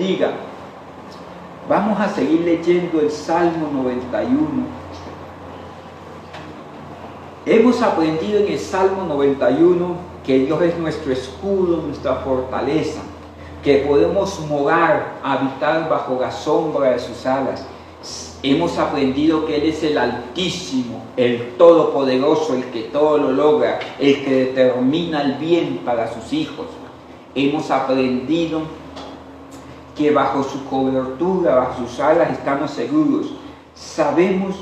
bendiga. Vamos a seguir leyendo el Salmo 91. Hemos aprendido en el Salmo 91 que Dios es nuestro escudo, nuestra fortaleza, que podemos morar, habitar bajo la sombra de sus alas. Hemos aprendido que Él es el Altísimo, el Todopoderoso, el que todo lo logra, el que determina el bien para sus hijos. Hemos aprendido que bajo su cobertura, bajo sus alas estamos seguros. Sabemos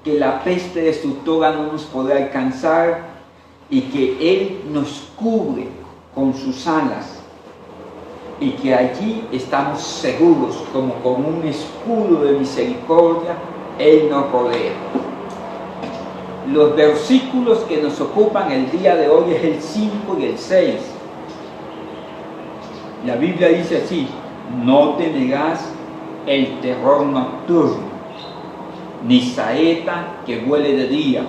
que la peste destructora no nos podrá alcanzar y que Él nos cubre con sus alas. Y que allí estamos seguros, como con un escudo de misericordia, Él nos rodea. Los versículos que nos ocupan el día de hoy es el 5 y el 6. La Biblia dice así: no temerás el terror nocturno, ni saeta que vuele de día,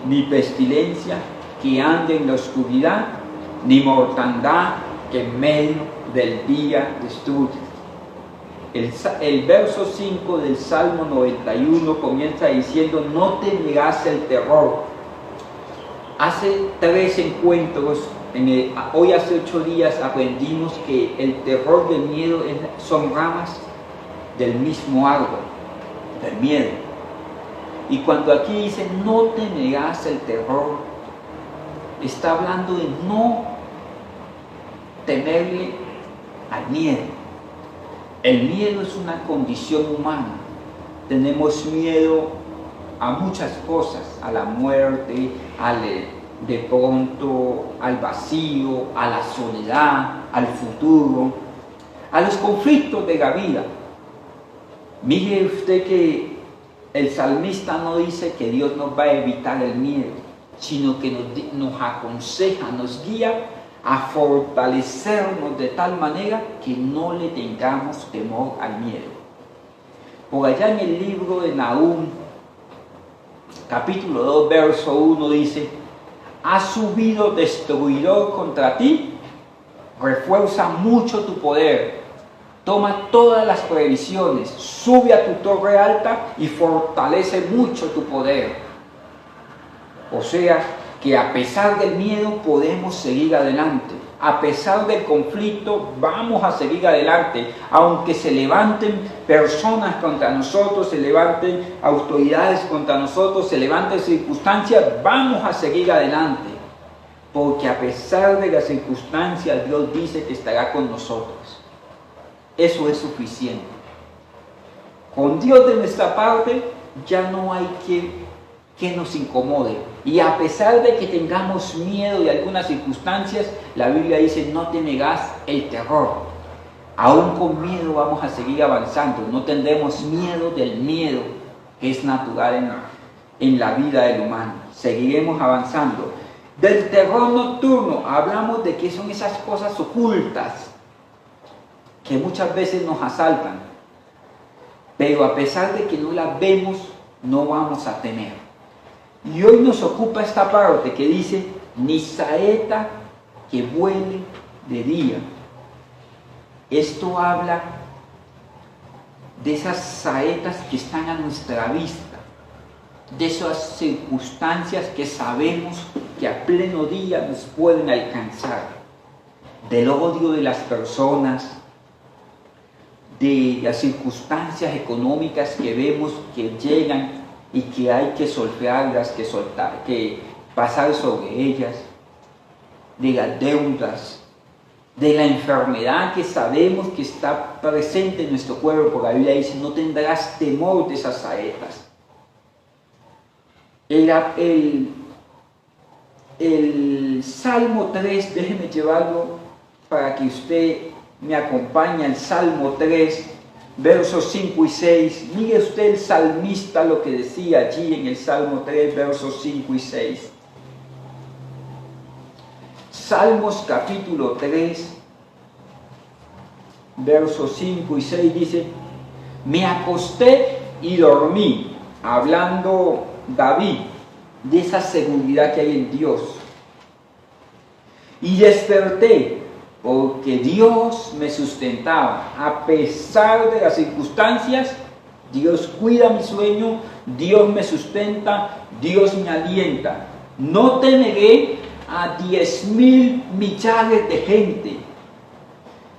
ni pestilencia que ande en la oscuridad, ni mortandad que en medio del día destruye. El verso 5 del Salmo 91 comienza diciendo: no temerás el terror. Hace 3 encuentros, hoy hace 8 días aprendimos que el terror y el miedo son ramas del mismo árbol, del miedo. Y cuando aquí dice no temerás el terror, está hablando de no temerle al miedo. El miedo es una condición humana. Tenemos miedo a muchas cosas, a la muerte, de pronto al vacío, a la soledad, al futuro, a los conflictos de la vida. Mire usted que el salmista no dice que Dios nos va a evitar el miedo, sino que nos aconseja, nos guía a fortalecernos de tal manera que no le tengamos temor al miedo. Por allá en el libro de Nahum, capítulo 2, verso 1 dice: ha subido destruidor contra ti, refuerza mucho tu poder, toma todas las previsiones, sube a tu torre alta y fortalece mucho tu poder. O sea, que a pesar del miedo podemos seguir adelante. A pesar del conflicto vamos a seguir adelante. Aunque se levanten personas contra nosotros, se levanten autoridades contra nosotros, se levanten circunstancias, vamos a seguir adelante. Porque a pesar de las circunstancias, Dios dice que estará con nosotros. Eso es suficiente. Con Dios de nuestra parte ya no hay que nos incomode. Y a pesar de que tengamos miedo de algunas circunstancias, la Biblia dice: no temerás el terror. Aún con miedo vamos a seguir avanzando. No tendremos miedo del miedo que es natural en la vida del humano. Seguiremos avanzando. Del terror nocturno hablamos de que son esas cosas ocultas que muchas veces nos asaltan, pero a pesar de que no las vemos, no vamos a temer. Y hoy nos ocupa esta parte que dice: ni saeta que vuele de día. Esto habla de esas saetas que están a nuestra vista, de esas circunstancias que sabemos que a pleno día nos pueden alcanzar, del odio de las personas, de las circunstancias económicas que vemos que llegan y que hay que soltarlas, que soltar, que pasar sobre ellas, de las deudas, de la enfermedad que sabemos que está presente en nuestro cuerpo. La Biblia dice: no tendrás temor de esas saetas. El Salmo 3, déjeme llevarlo para que usted me acompañe al Salmo 3, versos 5 y 6. Mire usted el salmista lo que decía allí en el Salmo 3, versos 5 y 6. Salmos capítulo 3, versos 5 y 6 dice: me acosté y dormí, hablando David de esa seguridad que hay en Dios, y desperté porque Dios me sustentaba. A pesar de las circunstancias, Dios cuida mi sueño, Dios me sustenta, Dios me alienta. No temeré a 10.000 millares de gente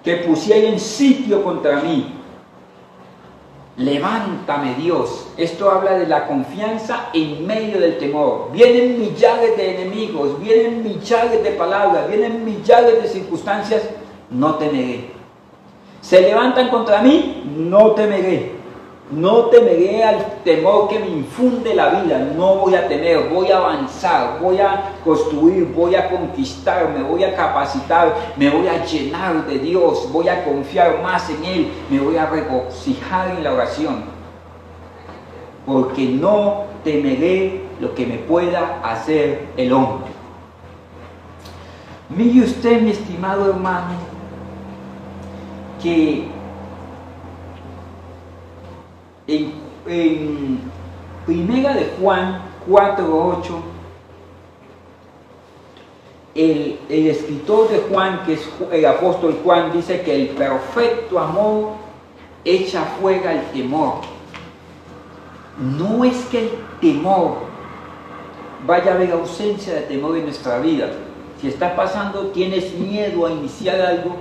que pusieren sitio contra mí. Levántame, Dios. Esto habla de la confianza en medio del temor. Vienen millares de enemigos, vienen millares de palabras, vienen millares de circunstancias. No temeré. Se levantan contra mí, no temeré. No temeré al temor que me infunde la vida. No voy a temer, voy a avanzar, voy a construir, voy a conquistar, me voy a capacitar, me voy a llenar de Dios, voy a confiar más en Él, me voy a regocijar en la oración. Porque no temeré lo que me pueda hacer el hombre. Mire usted, mi estimado hermano, que en Primera de Juan 4:8, el escritor de Juan, que es el apóstol Juan, dice que el perfecto amor echa fuera el temor. No es que el temor vaya a haber ausencia de temor en nuestra vida. Si está pasando, tienes miedo a iniciar algo,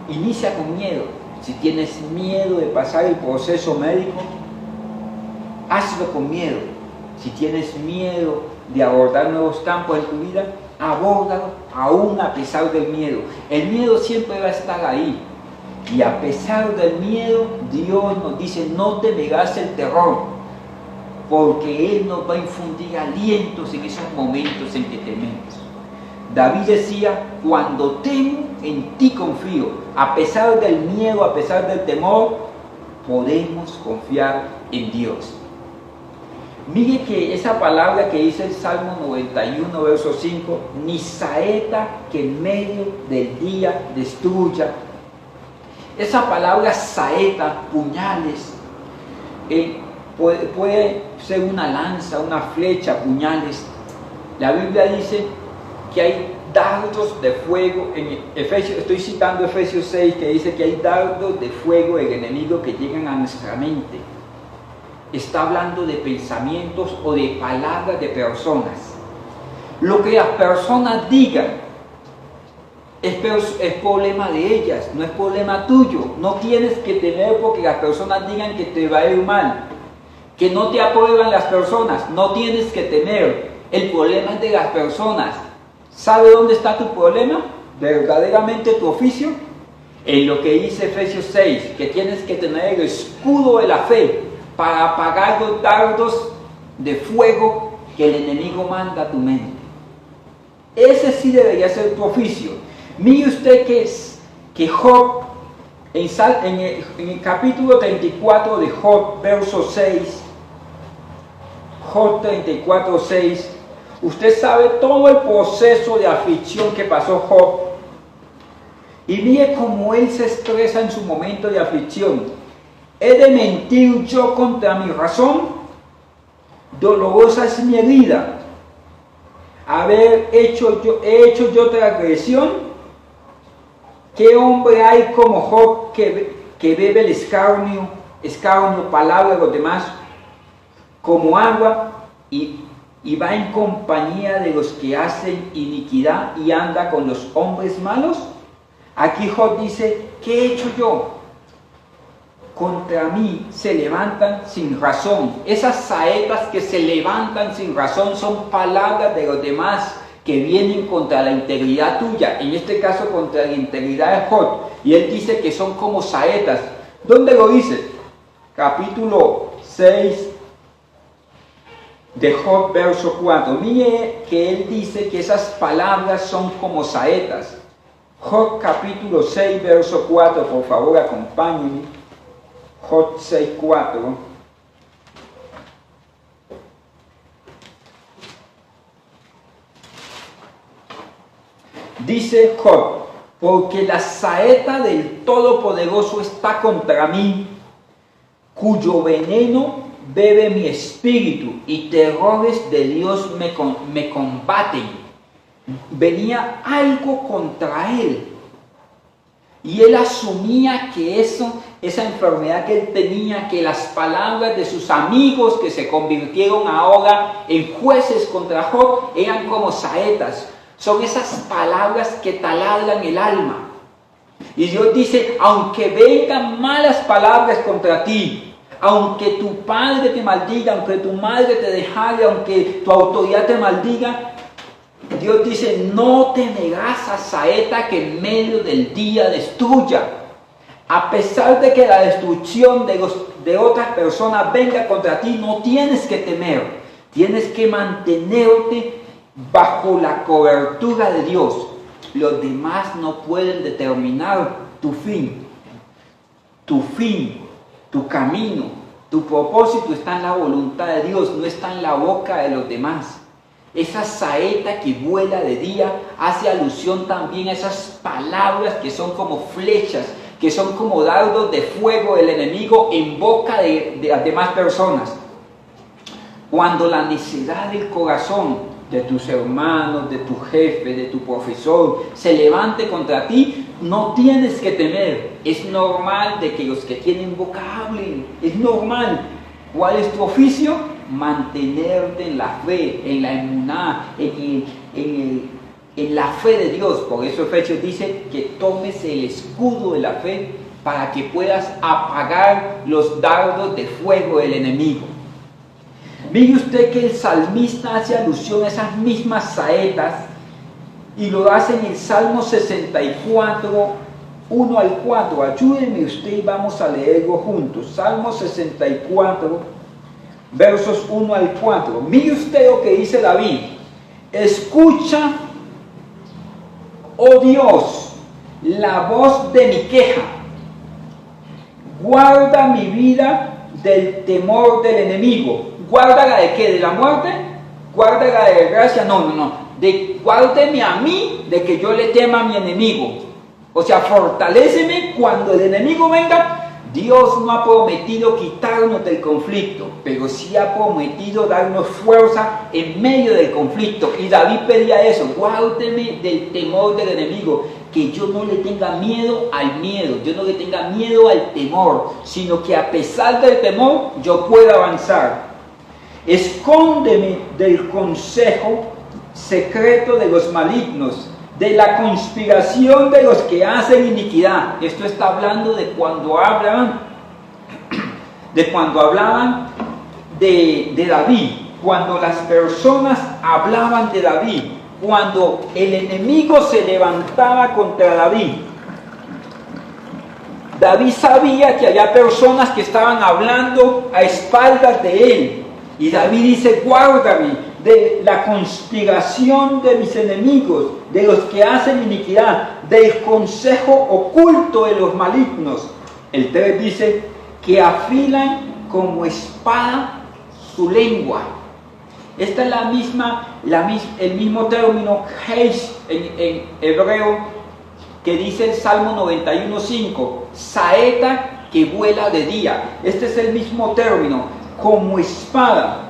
inicia con miedo. Si tienes miedo de pasar el proceso médico, hazlo con miedo. Si tienes miedo de abordar nuevos campos en tu vida, abórdalo aún a pesar del miedo. El miedo siempre va a estar ahí. Y a pesar del miedo, Dios nos dice, no temerás el terror, porque Él nos va a infundir alientos en esos momentos en que tememos. David decía, cuando temo, en ti confío. A pesar del miedo, a pesar del temor, podemos confiar en Dios. Mire que esa palabra que dice el Salmo 91, verso 5, ni saeta que en medio del día destruya. Esa palabra saeta, puñales, puede ser una lanza, una flecha, puñales. La Biblia dice que hay dardos de fuego, en Efesios, estoy citando Efesios 6, que dice que hay dardos de fuego del enemigo que llegan a nuestra mente. Está hablando de pensamientos o de palabras de personas. Lo que las personas digan es problema de ellas, no es problema tuyo. No tienes que temer porque las personas digan que te va a ir mal, que no te aprueban las personas, no tienes que temer. El problema es de las personas. ¿Sabe dónde está tu problema? ¿Verdaderamente tu oficio? En lo que dice Efesios 6, que tienes que tener el escudo de la fe para apagar los dardos de fuego que el enemigo manda a tu mente. Ese sí debería ser tu oficio. Mire usted que Job, en el capítulo 34 de Job, verso 6, Job 34, 6, usted sabe todo el proceso de aflicción que pasó Job. Y mire cómo él se expresa en su momento de aflicción. ¿He de mentir yo contra mi razón? Dolorosa es mi herida. ¿He hecho yo transgresión? ¿Qué hombre hay como Job que bebe el escarnio, palabra de los demás, como agua, y va en compañía de los que hacen iniquidad y anda con los hombres malos? Aquí Job dice, ¿qué he hecho yo? Contra mí se levantan sin razón. Esas saetas que se levantan sin razón son palabras de los demás que vienen contra la integridad tuya, en este caso contra la integridad de Job. Y él dice que son como saetas. ¿Dónde lo dice? Capítulo 6 de Job, verso 4. Mire que él dice que esas palabras son como saetas. Job capítulo 6, verso 4, por favor acompáñenme. Job 6, 4. Dice Job, porque la saeta del Todopoderoso está contra mí, cuyo veneno bebe mi espíritu, y terrores de Dios me combaten. Venía algo contra él, Y él asumía que esa enfermedad que él tenía, que las palabras de sus amigos que se convirtieron ahora en jueces contra Job, eran como saetas. Son esas palabras que taladran el alma. Y Dios dice, aunque vengan malas palabras contra ti, aunque tu padre te maldiga, aunque tu madre te dejare, aunque tu autoridad te maldiga, Dios dice, no temerás a saeta que en medio del día destruya. A pesar de que la destrucción de otras personas venga contra ti, no tienes que temer. Tienes que mantenerte bajo la cobertura de Dios. Los demás no pueden determinar tu fin. Tu fin, tu camino, tu propósito está en la voluntad de Dios, no está en la boca de los demás. Esa saeta que vuela de día hace alusión también a esas palabras que son como flechas, que son como dardos de fuego del enemigo en boca de las demás personas. Cuando la necedad del corazón de tus hermanos, de tu jefe, de tu profesor, se levante contra ti, no tienes que temer. Es normal de que los que tienen boca hablen, es normal. ¿Cuál es tu oficio? Mantenerte en la fe, en la emuná, en la fe de Dios. Por eso Efesios dice que tomes el escudo de la fe para que puedas apagar los dardos de fuego del enemigo. Mire usted que el salmista hace alusión a esas mismas saetas y lo hace en el Salmo 64, 1 al 4. Ayúdeme usted y vamos a leerlo juntos. Salmo 64, versos 1 al 4. Mire usted lo que dice David. Escucha, oh Dios, la voz de mi queja. Guarda mi vida del temor del enemigo. ¿Guárdala de qué? ¿De la muerte? ¿Guárdala de desgracia? No. Guárdeme a mí de que yo le tema a mi enemigo. O sea, fortaléceme cuando el enemigo venga. Dios no ha prometido quitarnos del conflicto, pero sí ha prometido darnos fuerza en medio del conflicto. Y David pedía eso, guárdeme del temor del enemigo, que yo no le tenga miedo al miedo, yo no le tenga miedo al temor, sino que a pesar del temor yo pueda avanzar. Escóndeme del consejo secreto de los malignos, de la conspiración de los que hacen iniquidad. Esto está hablando de cuando hablaban de David, cuando las personas hablaban de David, cuando el enemigo se levantaba contra David. David sabía que había personas que estaban hablando a espaldas de él, y David dice, guárdame de la conspiración de mis enemigos, de los que hacen iniquidad, del consejo oculto de los malignos. El 3 dice, que afilan como espada su lengua. Esta es el mismo término, heish, en hebreo, que dice el Salmo 91:5, saeta que vuela de día. Este es el mismo término, como espada.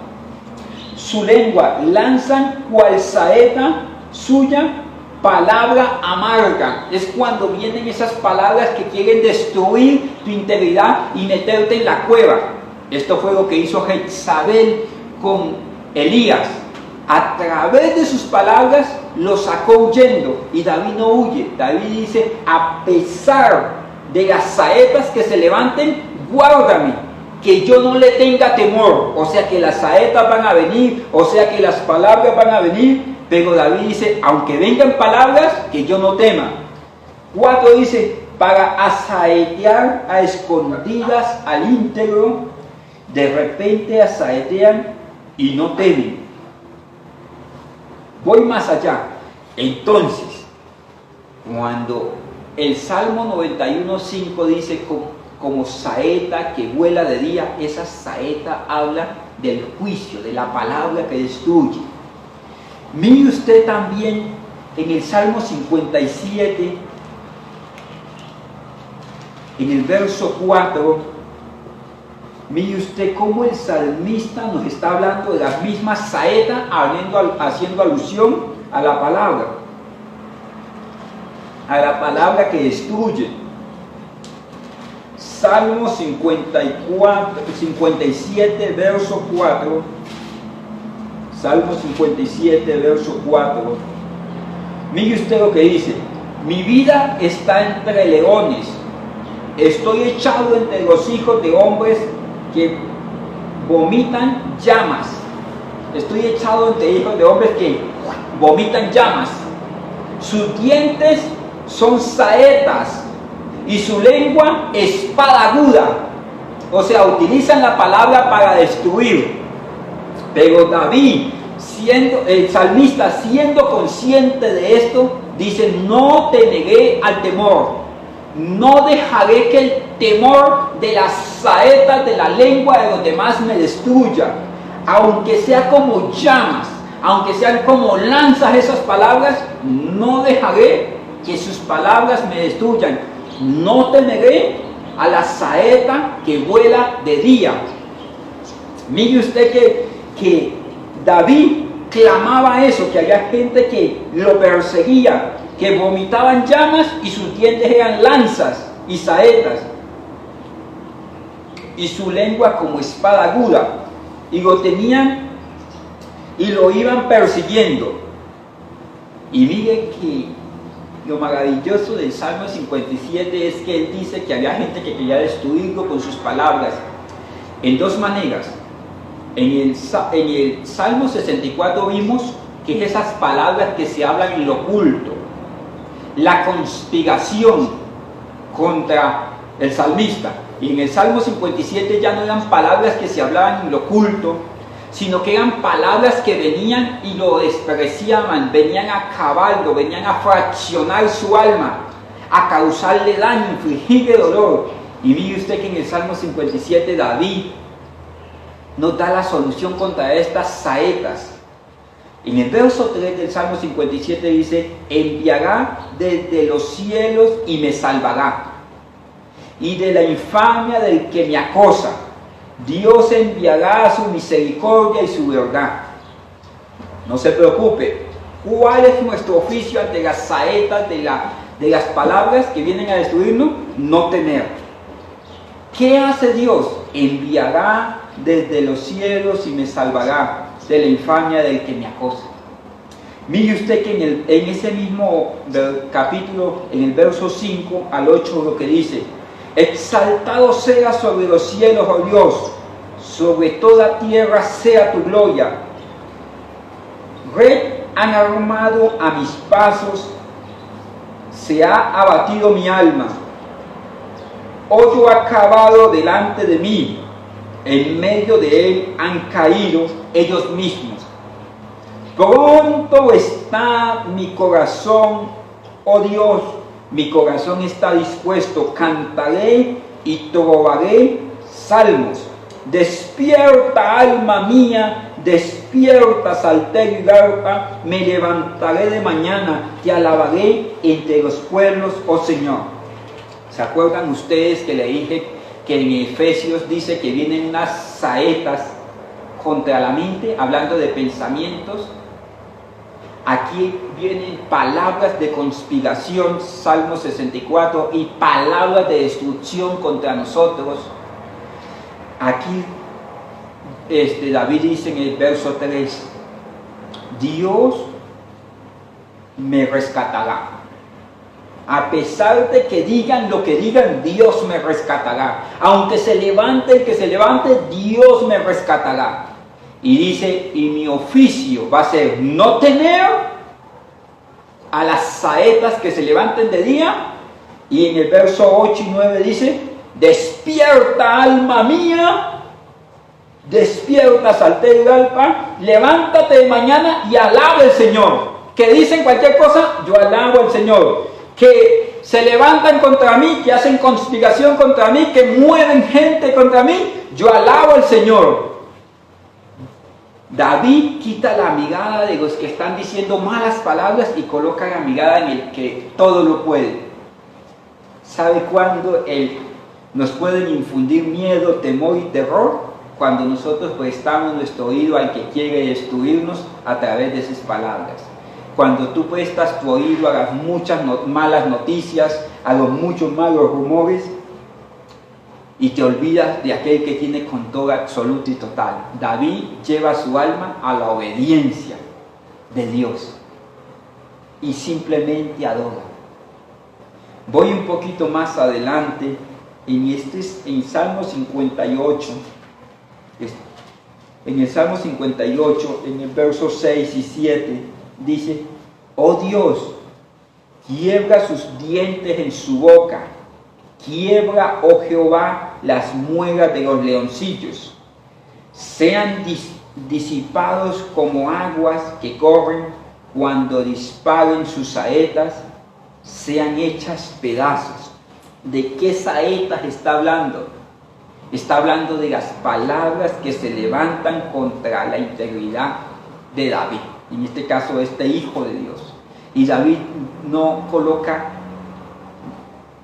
Su lengua lanzan cual saeta suya, palabra amarga. Es cuando vienen esas palabras que quieren destruir tu integridad y meterte en la cueva. Esto fue lo que hizo Jezabel con Elías. A través de sus palabras lo sacó huyendo, y David no huye. David dice, a pesar de las saetas que se levanten, guárdame, que yo no le tenga temor. O sea que las saetas van a venir, o sea que las palabras van a venir, pero David dice, aunque vengan palabras, que yo no tema. 4 dice, para asaetear a escondidas al íntegro, de repente asaetean y no temen. Voy más allá. Entonces, cuando el Salmo 91:5 dice, como saeta que vuela de día, esa saeta habla del juicio, de la palabra que destruye. Mire usted también en el Salmo 57, en el verso 4, mire usted cómo el salmista nos está hablando de las mismas saetas, haciendo alusión a la palabra que destruye. Salmo 57, verso 4. Salmo 57, verso 4. Mire usted lo que dice. Mi vida está entre leones. Estoy echado entre los hijos de hombres que vomitan llamas. Estoy echado entre hijos de hombres que vomitan llamas. Sus dientes son saetas y su lengua espada aguda. O sea, utilizan la palabra para destruir. Pero David, el salmista, siendo consciente de esto, dice: no temeré al temor. No dejaré que el temor de las saetas de la lengua de los demás me destruya. Aunque sea como llamas, aunque sean como lanzas esas palabras, no dejaré que sus palabras me destruyan. No temeré a la saeta que vuela de día. Mire usted que David clamaba eso, que había gente que lo perseguía, que vomitaban llamas y sus dientes eran lanzas y saetas, y su lengua como espada aguda, y lo tenían y lo iban persiguiendo. Y mire que lo maravilloso del Salmo 57 es que él dice que había gente que quería destruirlo con sus palabras en dos maneras. En el Salmo 64 vimos que es esas palabras que se hablan en lo oculto, la conspiración contra el salmista. Y en el Salmo 57 ya no eran palabras que se hablaban en lo oculto, sino que eran palabras que venían y lo despreciaban, venían a acabarlo, venían a fraccionar su alma, a causarle daño, infligirle dolor. Y mire usted que en el Salmo 57 David nos da la solución contra estas saetas. En el verso 3 del Salmo 57 dice: enviará desde los cielos y me salvará, y de la infamia del que me acosa. Dios enviará su misericordia y su verdad. No se preocupe. ¿Cuál es nuestro oficio ante las saetas de las palabras que vienen a destruirnos? No temer. ¿Qué hace Dios? Enviará desde los cielos y me salvará de la infamia del que me acosa. Mire usted que en ese mismo capítulo, en el verso 5 al 8, lo que dice: exaltado sea sobre los cielos, oh Dios, sobre toda tierra sea tu gloria. Red han armado a mis pasos, se ha abatido mi alma. Hoyo ha cavado delante de mí, en medio de él han caído ellos mismos. Pronto está mi corazón, oh Dios, mi corazón está dispuesto, cantaré y trovaré salmos. Despierta, alma mía, despierta, salterio y arpa, me levantaré de mañana, te alabaré entre los pueblos, oh Señor. ¿Se acuerdan ustedes que le dije que en Efesios dice que vienen unas saetas contra la mente, hablando de pensamientos? Aquí vienen palabras de conspiración, Salmo 64, y palabras de destrucción contra nosotros. Aquí David dice en el verso 3: Dios me rescatará. A pesar de que digan lo que digan, Dios me rescatará. Aunque se levante el que se levante, Dios me rescatará. Y dice: y mi oficio va a ser no temer a las saetas que se levanten de día. Y en el verso 8 y 9 dice: despierta, alma mía, despierta, salterio y arpa, levántate de mañana y alaba al Señor. Que dicen cualquier cosa, yo alabo al Señor. Que se levantan contra mí, que hacen conspiración contra mí, que mueven gente contra mí, yo alabo al Señor. David quita la mirada de los que están diciendo malas palabras y coloca la mirada en el que todo lo puede. ¿Sabe cuándo nos pueden infundir miedo, temor y terror? Cuando nosotros prestamos nuestro oído al que quiere destruirnos a través de esas palabras. Cuando tú prestas tu oído a las muchas malas noticias, a los muchos malos rumores, y te olvidas de aquel que tiene control absoluto y total. David lleva su alma a la obediencia de Dios y simplemente adora. Voy un poquito más adelante, en Salmo 58, en el Salmo 58, en el verso 6 y 7, dice: oh Dios, quiebra sus dientes en su boca, quiebra, oh Jehová, las muelas de los leoncillos, sean disipados como aguas que corren cuando disparen sus saetas, sean hechas pedazos. ¿De qué saetas está hablando? Está hablando de las palabras que se levantan contra la integridad de David, en este caso este hijo de Dios. Y David no coloca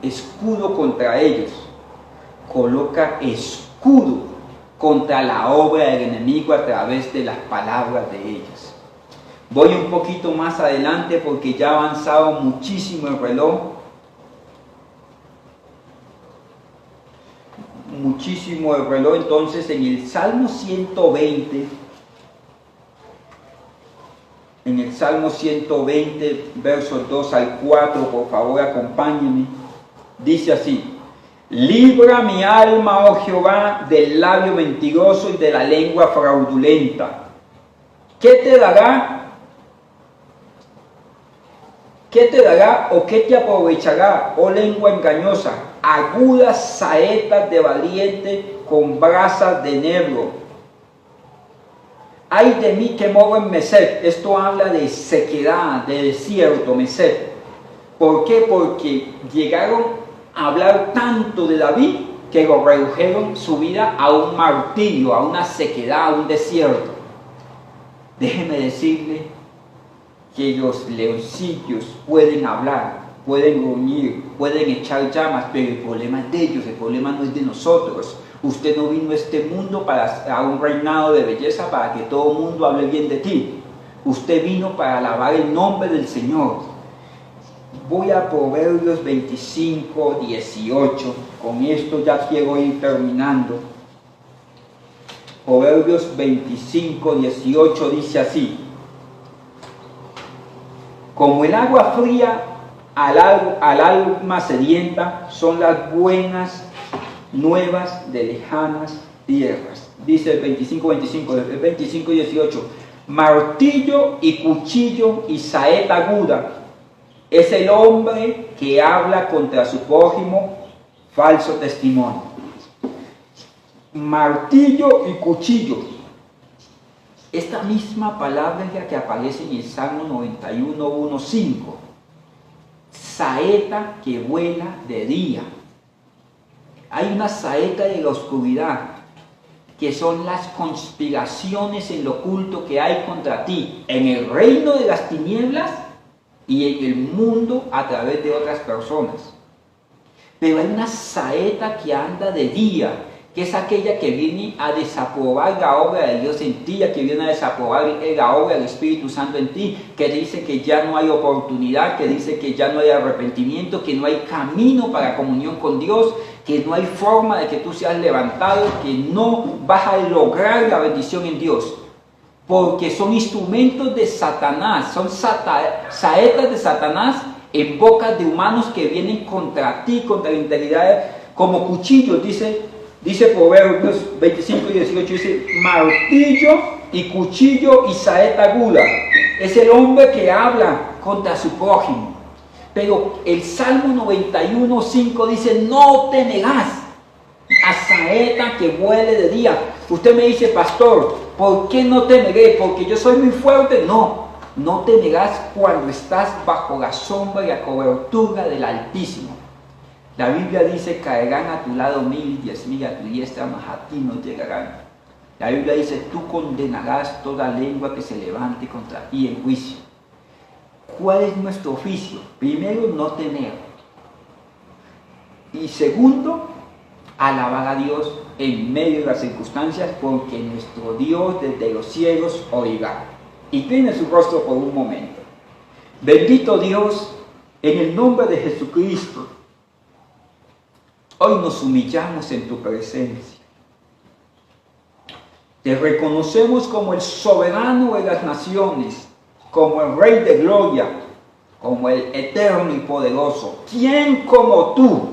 escudo contra ellos, coloca escudo contra la obra del enemigo a través de las palabras de ellos. Voy un poquito más adelante porque ya ha avanzado muchísimo el reloj. Entonces en el Salmo 120, versos 2 al 4, por favor acompáñenme, dice así: libra mi alma, oh Jehová, del labio mentiroso y de la lengua fraudulenta. ¿Qué te dará? ¿Qué te dará o qué te aprovechará, oh lengua engañosa? Agudas saetas de valiente con brasas de enebro. Ay de mí que moro en Mesec. Esto habla de sequedad, de desierto, Mesec. ¿Por qué? Porque llegaron a hablar tanto de David que lo redujeron su vida a un martirio, a una sequedad, a un desierto. Déjeme decirle que los leoncillos pueden hablar, pueden gruñir, pueden echar llamas, pero el problema es de ellos, el problema no es de nosotros. Usted no vino a este mundo a un reinado de belleza para que todo el mundo hable bien de ti. Usted vino para alabar el nombre del Señor. Voy a Proverbios 25, 18. Con esto ya quiero ir terminando. Proverbios 25, 18 dice así: como el agua fría al alma sedienta son las buenas nuevas de lejanas tierras. Dice el 25, 18: martillo y cuchillo y saeta aguda es el hombre que habla contra su prójimo falso testimonio. Martillo y cuchillo. Esta misma palabra es la que aparece en el Salmo 91, 1, 5. Saeta que vuela de día. Hay una saeta de la oscuridad, que son las conspiraciones en lo oculto que hay contra ti, en el reino de las tinieblas y en el mundo a través de otras personas. Pero hay una saeta que anda de día, que es aquella que viene a desaprobar la obra de Dios en ti, que viene a desaprobar la obra del Espíritu Santo en ti, que dice que ya no hay oportunidad, que dice que ya no hay arrepentimiento, que no hay camino para comunión con Dios, que no hay forma de que tú seas levantado, que no vas a lograr la bendición en Dios, porque son instrumentos de Satanás, son saetas de Satanás en bocas de humanos que vienen contra ti, contra la integridad, como cuchillos, dice Proverbios 25 y 18, dice martillo y cuchillo y saeta aguda. Es el hombre que habla contra su prójimo. Pero el Salmo 91, 5 dice: no te negas a saeta que vuele de día. Usted me dice: pastor, ¿por qué no te negué? ¿Porque yo soy muy fuerte? No, no te negas cuando estás bajo la sombra y la cobertura del Altísimo. La Biblia dice: caerán a tu lado 1000 y 10.000 a tu diestra, mas a ti no llegarán. La Biblia dice: tú condenarás toda lengua que se levante contra ti en juicio. ¿Cuál es nuestro oficio? Primero, no tener. Y segundo, alabar a Dios en medio de las circunstancias, porque nuestro Dios desde los cielos oirá. Incline su rostro por un momento. Bendito Dios, en el nombre de Jesucristo, Hoy nos humillamos en tu presencia. Te reconocemos como el soberano de las naciones, como el Rey de gloria, como el eterno y poderoso. ¿Quién como tú?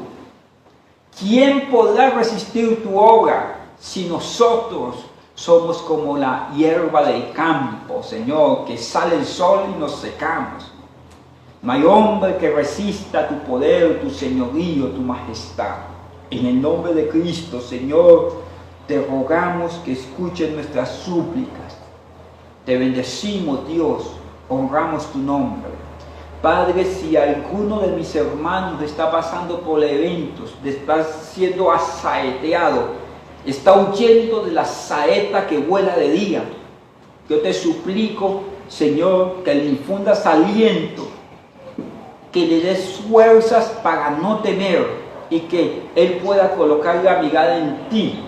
¿Quién podrá resistir tu obra si nosotros somos como la hierba del campo, Señor, que sale el sol y nos secamos? No hay hombre que resista tu poder, tu señorío, tu majestad. En el nombre de Cristo, Señor, te rogamos que escuchen nuestras súplicas. Te bendecimos, Dios, honramos tu nombre. Padre, si alguno de mis hermanos está pasando por eventos, está siendo asaeteado, está huyendo de la saeta que vuela de día, yo te suplico, Señor, que le infundas aliento, que le des fuerzas para no temer y que Él pueda colocar la mirada en ti,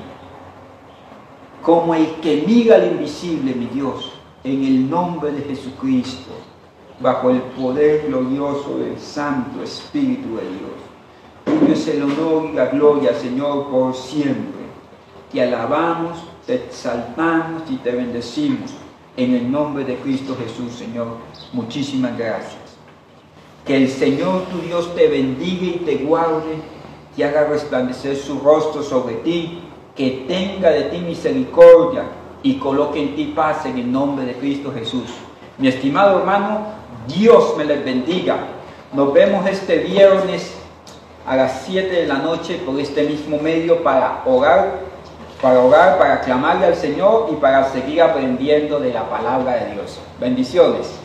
como el que mira al invisible, mi Dios, en el nombre de Jesucristo, bajo el poder glorioso del Santo Espíritu de Dios. Tuyo es el honor y la gloria, Señor, por siempre. Te alabamos, te exaltamos y te bendecimos en el nombre de Cristo Jesús, Señor. Muchísimas gracias. Que el Señor tu Dios te bendiga y te guarde, te haga resplandecer su rostro sobre ti, que tenga de ti misericordia y coloque en ti paz en el nombre de Cristo Jesús. Mi estimado hermano, Dios me les bendiga. Nos vemos este viernes a las 7 de la noche por este mismo medio para orar, para clamarle al Señor y para seguir aprendiendo de la palabra de Dios. Bendiciones.